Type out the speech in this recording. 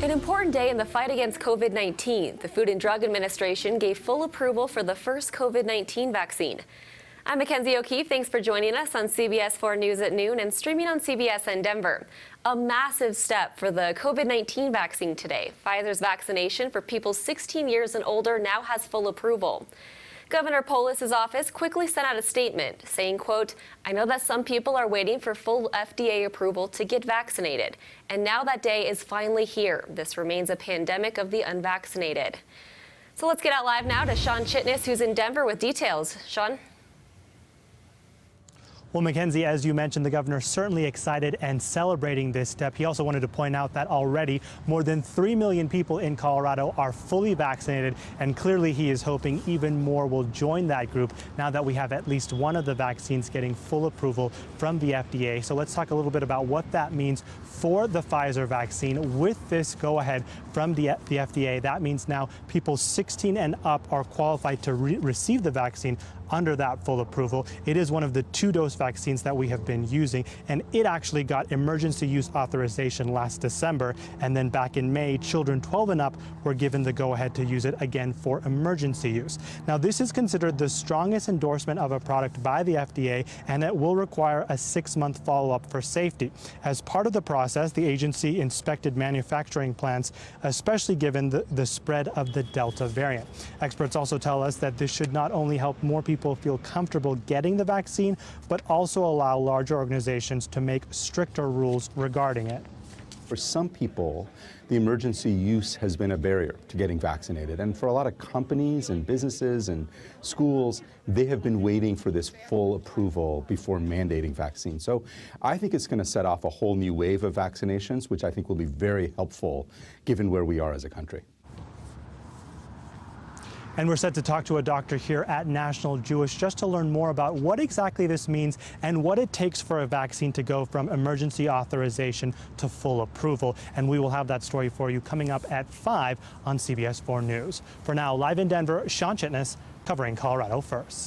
An important day in the fight against COVID-19. The Food and Drug Administration gave full approval for the first COVID-19 vaccine. I'm Mackenzie O'Keefe. Thanks for joining us on CBS 4 News at noon and streaming on CBSN Denver. A massive step for the COVID-19 vaccine today. Pfizer's vaccination for people 16 years and older now has full approval. Governor Polis's office quickly sent out a statement saying, quote, "I know that some people are waiting for full FDA approval to get vaccinated. And now that day is finally here. This remains a pandemic of the unvaccinated." So let's get out live now to Sean Chitness, who's in Denver with details. Sean? Well, Mackenzie, as you mentioned, the governor is certainly excited and celebrating this step. He also wanted to point out that already more than 3 million people in Colorado are fully vaccinated, and clearly he is hoping even more will join that group now that we have at least one of the vaccines getting full approval from the FDA. So let's talk a little bit about what that means for the Pfizer vaccine. With this go-ahead from the FDA, that means now people 16 and up are qualified to receive the vaccine under that full approval. It is one of the 2-dose vaccines that we have been using, and it actually got emergency use authorization last December, and then back in May, children 12 and up were given the go-ahead to use it again for emergency use. Now, this is considered the strongest endorsement of a product by the FDA, and it will require a 6-month follow-up for safety. As part of the process, the agency inspected manufacturing plants, especially given the spread of the Delta variant. Experts also tell us that this should not only help more people feel comfortable getting the vaccine, but also allow larger organizations to make stricter rules regarding it. For some people, the emergency use has been a barrier to getting vaccinated. And for a lot of companies and businesses and schools, they have been waiting for this full approval before mandating vaccines. So I think it's going to set off a whole new wave of vaccinations, which I think will be very helpful given where we are as a country. And we're set to talk to a doctor here at National Jewish just to learn more about what exactly this means and what it takes for a vaccine to go from emergency authorization to full approval. And we will have that story for you coming up at 5 on CBS 4 News. For now, live in Denver, Sean Chitness covering Colorado First.